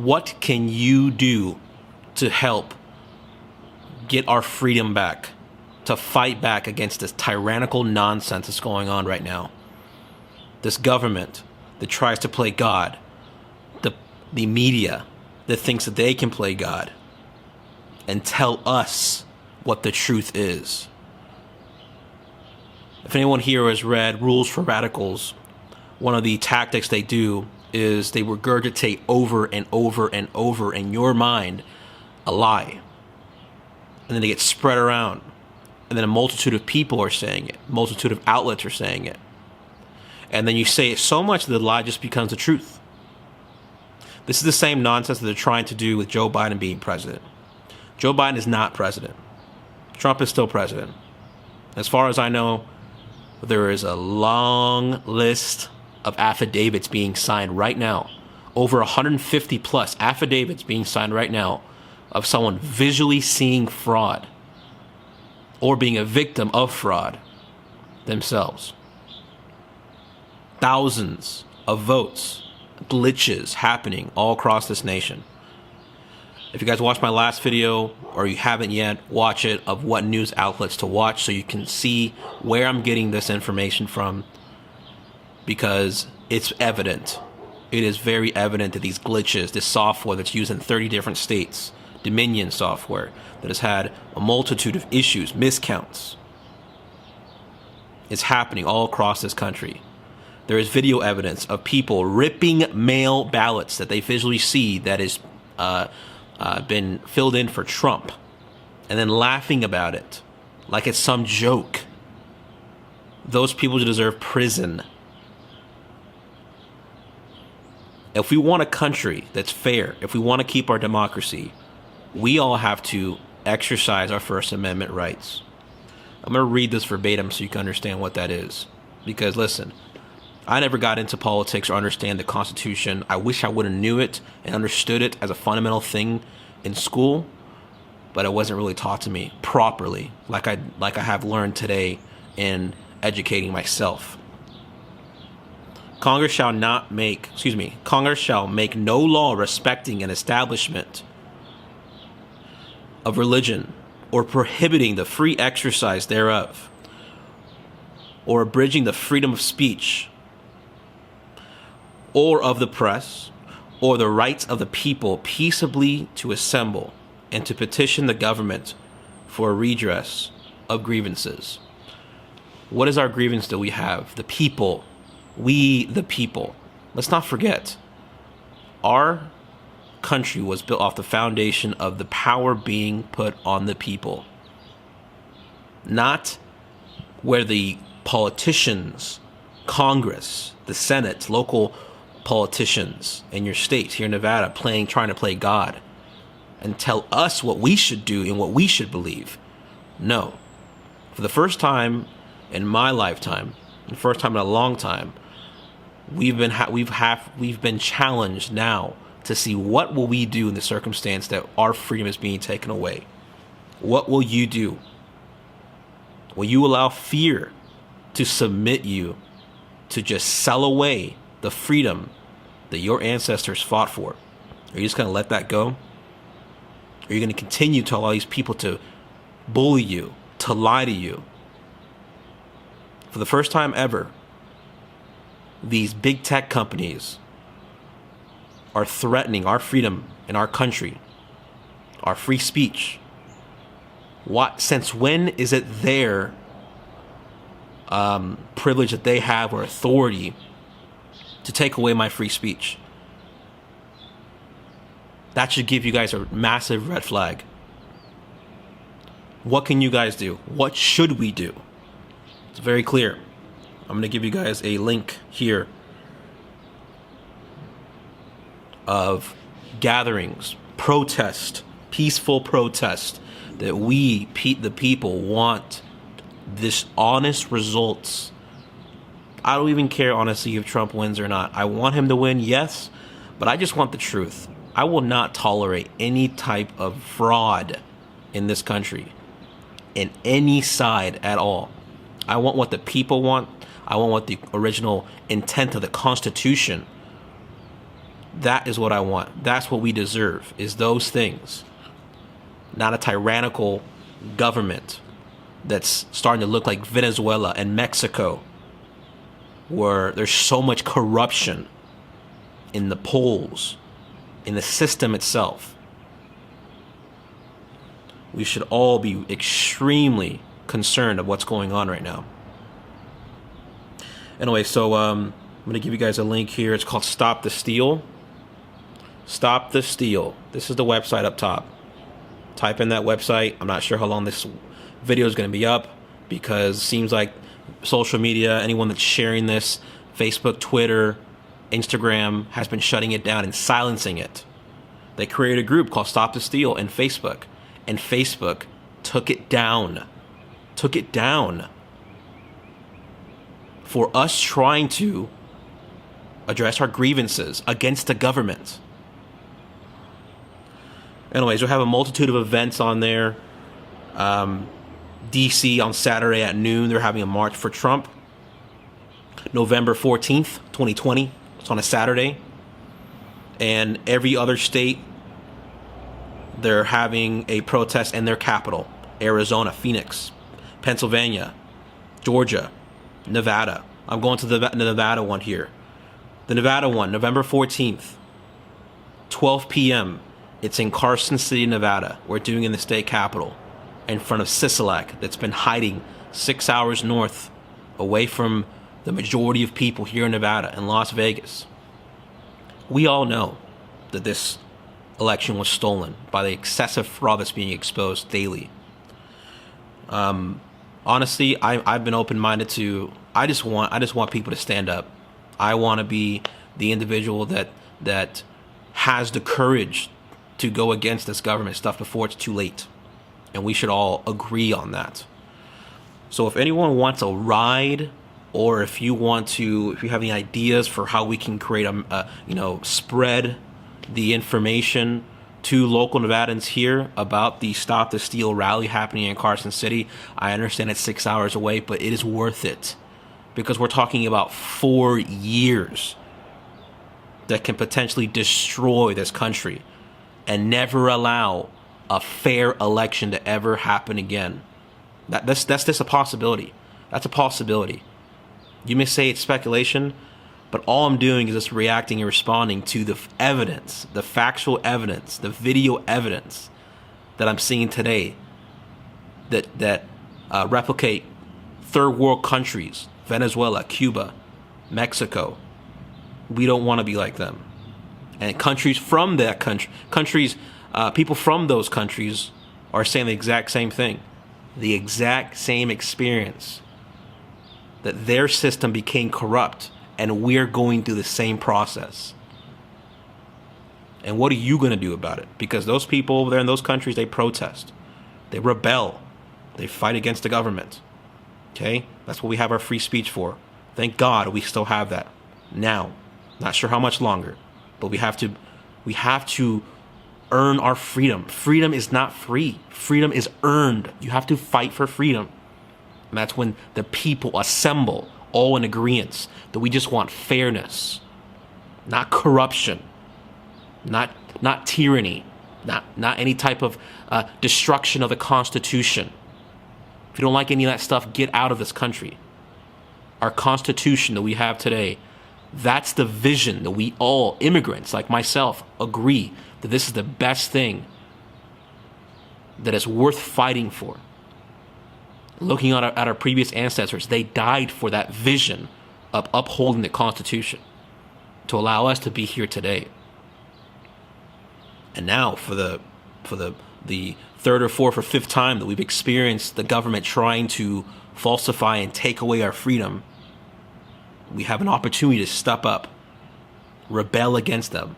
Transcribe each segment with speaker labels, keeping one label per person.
Speaker 1: What can you do to help get our freedom back, to fight back against this tyrannical nonsense that's going on right now? This government that tries to play God, the media that thinks that they can play God and tell us what the truth is. If anyone here has read Rules for Radicals, one of the tactics they do is they regurgitate over and over and over in your mind a lie. And then they get spread around. And then a multitude of people are saying it. A multitude of outlets are saying it. And then you say it so much that the lie just becomes the truth. This is the same nonsense that they're trying to do with Joe Biden being president. Joe Biden is not president. Trump is still president. As far as I know, there is a long list of affidavits being signed right now. Over 150 plus affidavits being signed right now of someone visually seeing fraud or being a victim of fraud themselves. Thousands of votes, glitches happening all across this nation. If you guys watched my last video, or you haven't yet, watch it, of what news outlets to watch so you can see where I'm getting this information from, because it's evident. It is very evident that these glitches, this software that's used in 30 different states, Dominion software, that has had a multitude of issues, miscounts, is happening all across this country. There is video evidence of people ripping mail ballots that they visually see that is been filled in for Trump, and then laughing about it like it's some joke. Those people deserve prison. If we want a country that's fair, if we want to keep our democracy, we all have to exercise our First Amendment rights. I'm going to read this verbatim so you can understand what that is. Because listen, I never got into politics or understand the Constitution. I wish I would have knew it and understood it as a fundamental thing in school, but it wasn't really taught to me properly, like I have learned today in educating myself. Congress shall make no law respecting an establishment of religion or prohibiting the free exercise thereof, or abridging the freedom of speech, or of the press, or the rights of the people peaceably to assemble and to petition the government for a redress of grievances. What is our grievance that we have? The people. We, the people. Let's not forget, our country was built off the foundation of the power being put on the people. Not where the politicians, Congress, the Senate, local politicians in your state, here in Nevada, trying to play God and tell us what we should do and what we should believe. No. For the first time in my lifetime, the first time in a long time, we've been challenged now to see what will we do in the circumstance that our freedom is being taken away. What will you do? Will you allow fear to submit you to just sell away the freedom that your ancestors fought for? Are you just going to let that go? Are you going to continue to allow these people to bully you, to lie to you? For the first time ever, these big tech companies are threatening our freedom in our country, our free speech. Since when is it their privilege that they have, or authority, to take away my free speech? That should give you guys a massive red flag. What can you guys do? What should we do? It's very clear. I'm going to give you guys a link here of gatherings, protest, peaceful protest, that we, the people, want this honest results. I don't even care, honestly, if Trump wins or not. I want him to win, yes, but I just want the truth. I will not tolerate any type of fraud in this country, in any side at all. I want what the people want. I want what the original intent of the Constitution That is what I want. That's what we deserve, is those things. Not a tyrannical government that's starting to look like Venezuela and Mexico, where there's so much corruption in the polls, in the system itself. We should all be extremely concerned of what's going on right now. Anyway, so I'm going to give you guys a link here. It's called Stop the Steal. Stop the Steal. This is the website up top. Type in that website. I'm not sure how long this video is going to be up, because it seems like social media, anyone that's sharing this, Facebook, Twitter, Instagram, has been shutting it down and silencing it. They created a group called Stop the Steal in Facebook, and Facebook took it down. Took it down. For us trying to address our grievances against the government. Anyways, we'll have a multitude of events on there. DC on Saturday at noon, they're having a march for Trump. November 14th, 2020. It's on a Saturday. And every other state, they're having a protest in their capital. Arizona, Phoenix, Pennsylvania, Georgia, Nevada. I'm going to the Nevada one here. The Nevada one, November 14th, 12 p.m. It's in Carson City, Nevada. We're doing it in the state capitol, in front of Sisolak, that's been hiding 6 hours north, away from the majority of people here in Nevada and Las Vegas. We all know that this election was stolen by the excessive fraud that's being exposed daily. Honestly, I've been open-minded to. I just want people to stand up. I want to be the individual that has the courage to go against this government stuff before it's too late, and we should all agree on that. So, if anyone wants a ride, or if you have any ideas for how we can create spread the information to local Nevadans here about the Stop the Steal rally happening in Carson City. I understand it's 6 hours away, but it is worth it, because we're talking about 4 years that can potentially destroy this country and never allow a fair election to ever happen again. That's just a possibility. That's a possibility. You may say it's speculation, but all I'm doing is just reacting and responding to the evidence, the factual evidence, the video evidence that I'm seeing today that replicate third world countries, Venezuela, Cuba, Mexico. We don't want to be like them. And countries from that countries, people from those countries are saying the exact same thing, the exact same experience, that their system became corrupt. And we're going through the same process. And what are you going to do about it? Because those people over there in those countries, they protest. They rebel. They fight against the government. Okay? That's what we have our free speech for. Thank God we still have that now. Not sure how much longer. But we have to earn our freedom. Freedom is not free. Freedom is earned. You have to fight for freedom. And that's when the people assemble, all in agreement that we just want fairness, not corruption, not tyranny, not any type of destruction of the Constitution. If you don't like any of that stuff, get out of this country. Our Constitution that we have today, that's the vision that we all, immigrants like myself, agree that this is the best thing that is worth fighting for. Looking at our previous ancestors, they died for that vision of upholding the Constitution to allow us to be here today. And now, for the third or fourth or fifth time that we've experienced the government trying to falsify and take away our freedom, we have an opportunity to step up, rebel against them.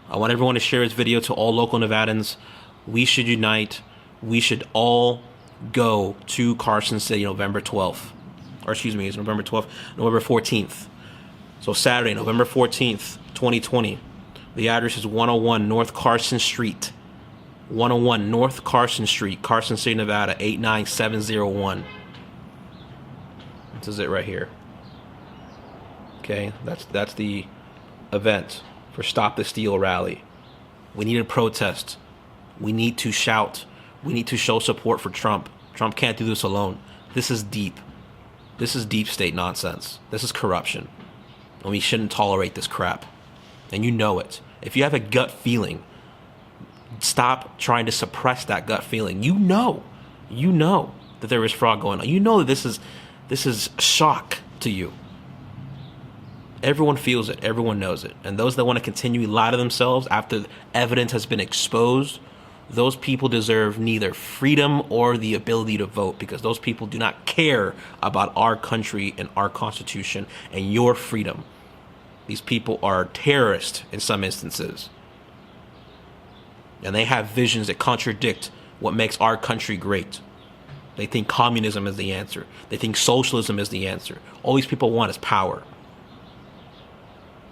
Speaker 1: I want everyone to share this video to all local Nevadans. We should unite. We should all go to Carson City November 12th. Or excuse me, it's November 12th, November 14th. So Saturday, November 14th, 2020. The address is 101 North Carson Street. 101 North Carson Street, Carson City, Nevada, 89701. This is it right here. Okay, that's the event for Stop the Steal rally. We need to protest. We need to shout. We need to show support for Trump. Trump can't do this alone. This is deep. This is deep state nonsense. This is corruption. And we shouldn't tolerate this crap. And you know it. If you have a gut feeling, stop trying to suppress that gut feeling. You know that there is fraud going on. You know that this is shock to you. Everyone feels it. Everyone knows it. And those that want to continually lie to themselves after evidence has been exposed, those people deserve neither freedom or the ability to vote, because those people do not care about our country and our Constitution and your freedom. These people are terrorists in some instances. And they have visions that contradict what makes our country great. They think communism is the answer. They think socialism is the answer. All these people want is power.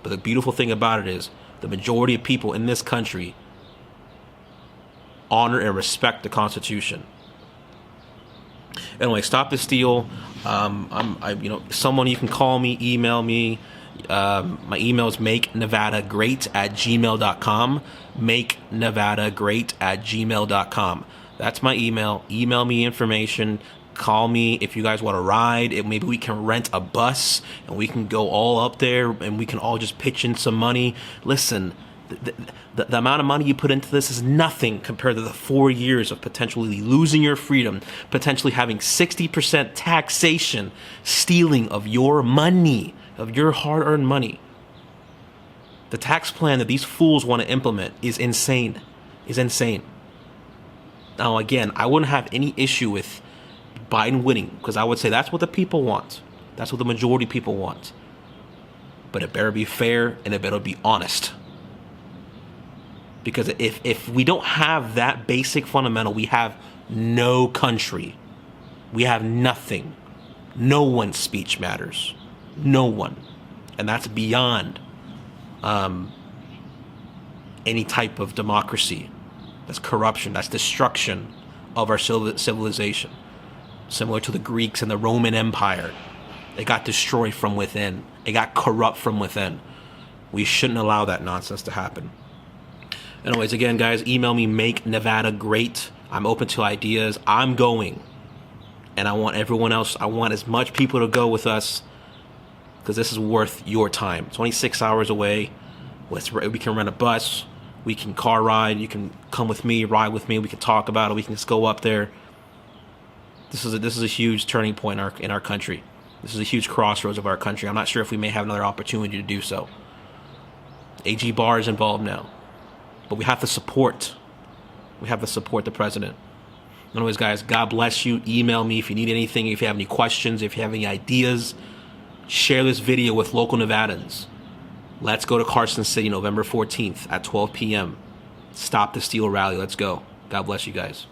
Speaker 1: But the beautiful thing about it is the majority of people in this country honor and respect the Constitution. Anyway, Stop the Steal. Someone, you can call me, email me. My email is makenevadagreat@gmail.com. makenevadagreat@gmail.com. That's my email. Email me information. Call me if you guys want to ride. Maybe we can rent a bus and we can go all up there and we can all just pitch in some money. Listen, the amount of money you put into this is nothing compared to the 4 years of potentially losing your freedom, potentially having 60% taxation, stealing of your money, of your hard-earned money. The tax plan that these fools want to implement is insane. Now, again, I wouldn't have any issue with Biden winning, because I would say that's what the people want. That's what the majority of people want. But it better be fair and it better be honest. Because if we don't have that basic fundamental, we have no country. We have nothing. No one's speech matters. No one. And that's beyond any type of democracy. That's corruption. That's destruction of our civilization. Similar to the Greeks and the Roman Empire. It got destroyed from within. It got corrupt from within. We shouldn't allow that nonsense to happen. Anyways, again, guys, email me, Make Nevada Great. I'm open to ideas. I'm going. And I want everyone else, I want as much people to go with us, because this is worth your time. It's only 6 hours away. We can rent a bus. We can car ride. You can come with me, ride with me. We can talk about it. We can just go up there. This is a huge turning point in our country. This is a huge crossroads of our country. I'm not sure if we may have another opportunity to do so. AG Barr is involved now. But we have to support. The president. Anyways, guys, God bless you. Email me if you need anything, if you have any questions, if you have any ideas. Share this video with local Nevadans. Let's go to Carson City November 14th at 12 p.m. Stop the Steal rally. Let's go. God bless you guys.